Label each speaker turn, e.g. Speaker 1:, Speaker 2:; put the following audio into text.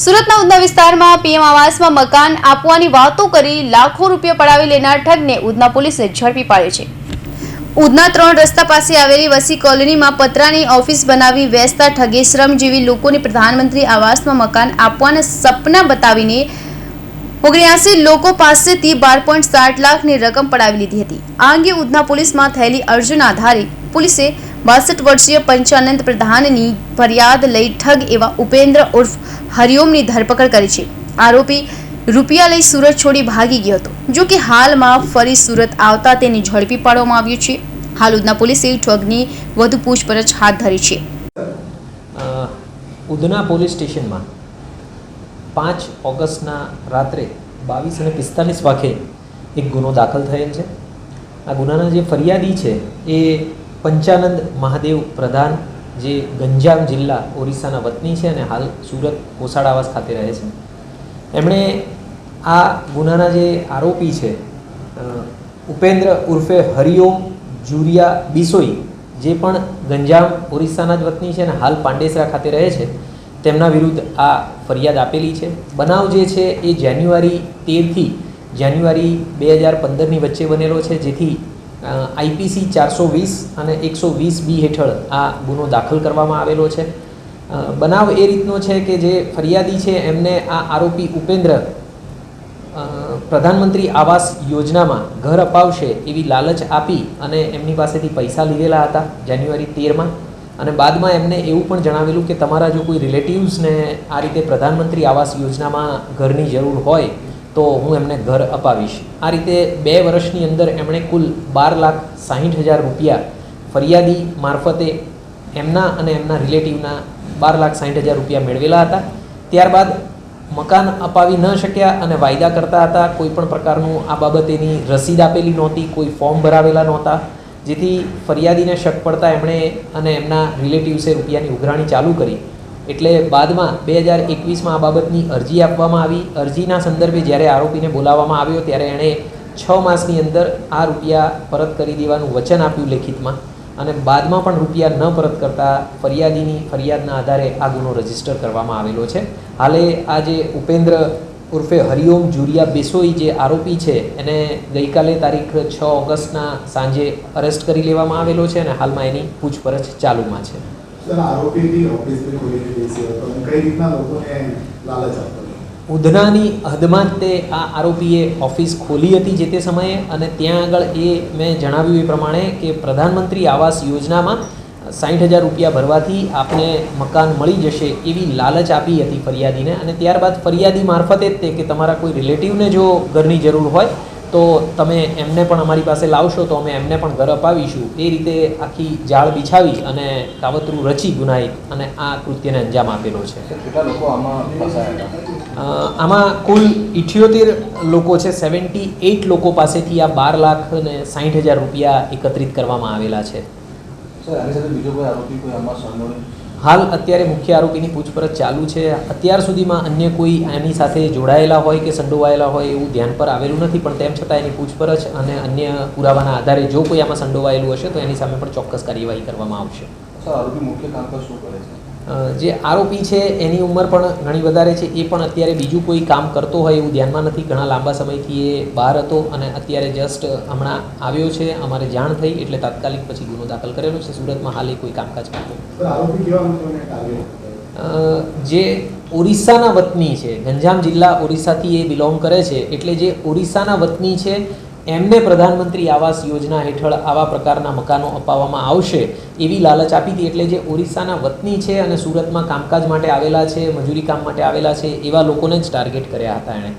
Speaker 1: સુરતના ઉધના વિસ્તારમાં પીએમ આવાસમાં મકાન આપવાની વાતો કરી લાખો રૂપિયા પડાવી લેનાર ઠગને ઉધના પોલીસે ઝડપી પાડ્યો છે। ઉધના 3 રસ્તા પાસે આવેલી વસી કોલોનીમાં પતરાની ઓફિસ બનાવી વેચતા ઠગે શ્રમજીવી લોકોને પ્રધાનમંત્રી આવાસમાં મકાન આપવાના સપના બતાવીને 79 લોકો પાસેથી 12.7 લાખની રકમ પડાવી લીધી હતી। આ અંગે ઉધના પોલીસમાં થયેલી અરજીના આધારે પોલીસે 62 વર્ષીય પંચાનંદ પ્રધાનની ફરિયાદ લઈ ઠગ એવા ઉપેન્દ્ર ઉર્ફ હરિઓમની ધરપકડ કરી છે। આરોપી રૂપિયા લઈ સુરત છોડી ભાગી ગયો હતો, જો કે હાલમાં ફરી સુરત આવતા તેને ઝડપી પાડવામાં આવ્યો છે। હાલ ઉધના પોલીસે ઠગની વધુ પૂછપરછ હાથ ધરી છે।
Speaker 2: ઉધના પોલીસ સ્ટેશનમાં 5 ઓગસ્ટના રાત્રે 22:45 વાગે એક ગુનો દાખલ થયેલ છે। આ ગુનાના જે ફરિયાદી છે એ પંચાનંદ મહાદેવ પ્રધાન, જે ગંજામ જિલ્લા ઓરિસ્સાના વતની છે અને હાલ સુરત કોસાડ આવાસ ખાતે રહે છે। એમણે આ ગુનાના જે આરોપી છે ઉપેન્દ્ર ઉર્ફે હરિઓમ જુરિયા બિસોઈ, જે પણ ગંજામ ઓરિસ્સાના જ વતની છે અને હાલ પાંડેસરા ખાતે રહે છે, તેમના વિરુદ્ધ આ ફરિયાદ આપેલી છે। બનાવ જે છે એ જાન્યુઆરી 13 થી જાન્યુઆરી 2015ની વચ્ચે બનેલો છે, જેથી આઈપીસી 420 અને 120B હેઠળ આ ગુનો દાખલ કરવામાં આવેલો છે। બનાવ એ રીતનો છે કે જે ફરિયાદી છે એમને આ આરોપી ઉપેન્દ્ર પ્રધાનમંત્રી આવાસ યોજનામાં ઘર અપાવશે એવી લાલચ આપી અને એમની પાસેથી પૈસા લીધેલા હતા જાન્યુઆરી 13માં, અને બાદમાં એમને એવું પણ જણાવેલું કે તમારા જો કોઈ રિલેટિવ્સને આ રીતે પ્રધાનમંત્રી આવાસ યોજનામાં ઘરની જરૂર હોય તો હું એમને ઘર અપાવીશ। આ રીતે 2 વર્ષની અંદર એમણે કુલ 12,60,000 રૂપિયા ફરિયાદી મારફતે એમના અને એમના રિલેટિવના 12,60,000 રૂપિયા મેળવેલા હતા। ત્યારબાદ મકાન અપાવી ન શક્યા અને વાયદા કરતા હતા, કોઈ પણ પ્રકારનું આ બાબતેની રસીદ આપેલી નહોતી, કોઈ ફોર્મ ભરાવેલા નહોતા, જેથી ફરિયાદીને શક પડતા એમણે અને એમના રિલેટિવ્સે રૂપિયાની ઉઘરાણી ચાલુ કરી। એટલે બાદમાં 2021માં આ બાબતની અરજી આપવામાં આવી। અરજીના સંદર્ભે જ્યારે આરોપીને બોલાવવામાં આવ્યો ત્યારે એણે 6 માસની અંદર આ રૂપિયા પરત કરી દેવાનું વચન આપ્યું લેખિતમાં, અને બાદમાં પણ રૂપિયા ન પરત કરતા ફરિયાદીની ફરિયાદના આધારે આ ગુનો રજીસ્ટર કરવામાં આવેલો છે। હાલે આ જે ઉપેન્દ્ર ઉર્ફે હરિઓમ જુરિયા બિસોઈ જે આરોપી છે એને ગઈકાલે તારીખ 6 ઓગસ્ટના સાંજે અરેસ્ટ કરી લેવામાં આવેલો છે અને હાલમાં એની પૂછપરછ ચાલુમાં છે। ઉધનાની હદમાં જ તે આ આરોપીએ ઓફિસ ખોલી હતી જે તે સમયે, અને ત્યાં આગળ એ મેં જણાવ્યું એ પ્રમાણે કે પ્રધાનમંત્રી આવાસ યોજનામાં 60,000 રૂપિયા ભરવાથી આપને મકાન મળી જશે એવી લાલચ આપી હતી ફરિયાદીને, અને ત્યારબાદ ફરિયાદી મારફતે જ તે કે તમારા કોઈ રિલેટિવને જો ઘરની જરૂર હોય તો તમે એમને પણ અમારી પાસે લાવશો તો અમે એમને પણ ઘર અપાવીશું, એ રીતે આખી જાળ બિછાવી અને કાવતરું રચી ગુનાહિત અને આ કૃત્યને અંજામ આપેલો છે।
Speaker 3: કેટલા લોકો
Speaker 2: આમાં કુલ 78 લોકો છે। 78 લોકો પાસેથી આ 12,60,000 રૂપિયા એકત્રિત કરવામાં આવેલા છે। હાલ અત્યારે મુખ્ય આરોપીની પૂછપરછ ચાલુ છે। અત્યાર સુધીમાં અન્ય કોઈ આની સાથે જોડાયેલા હોય કે સંડોવાયેલા હોય એવું ધ્યાન પર આવેલું નથી, પણ તેમ છતાં એની પૂછપરછ અને અન્ય પુરાવાના આધારે જો કોઈ આમાં સંડોવાયેલું હશે તો એની સામે પણ ચોક્કસ કાર્યવાહી કરવામાં આવશે।
Speaker 3: આરોપી મુખ્ય કામકાજ શું કરે છે?
Speaker 2: જે આરોપી છે એની ઉંમર પણ ઘણી વધારે છે, એ પણ અત્યારે બીજું કોઈ કામ કરતો હોય એવું ધ્યાનમાં નથી। ઘણા લાંબા સમયથી એ બહાર હતો અને અત્યારે જસ્ટ હમણાં આવ્યો છે, અમારે જાણ થઈ એટલે તાત્કાલિક પછી ગુનો દાખલ કરેલો છે। સુરતમાં હાલ એ કોઈ કામકાજ કરતો જે ઓરિસ્સાના વતની છે, ગંજામ જિલ્લા ઓરિસ્સાથી એ બિલોંગ કરે છે, એટલે જે ઓરિસ્સાના વતની છે એમને પ્રધાનમંત્રી આવાસ યોજના હેઠળ આવા પ્રકારના મકાનો અપાવવામાં આવશે એવી લાલચ આપી હતી। એટલે જે ઓરિસ્સાના વતની છે અને સુરતમાં કામકાજ માટે આવેલા છે, મજૂરી કામ માટે આવેલા છે, એવા લોકોને જ ટાર્ગેટ કર્યા હતા એણે।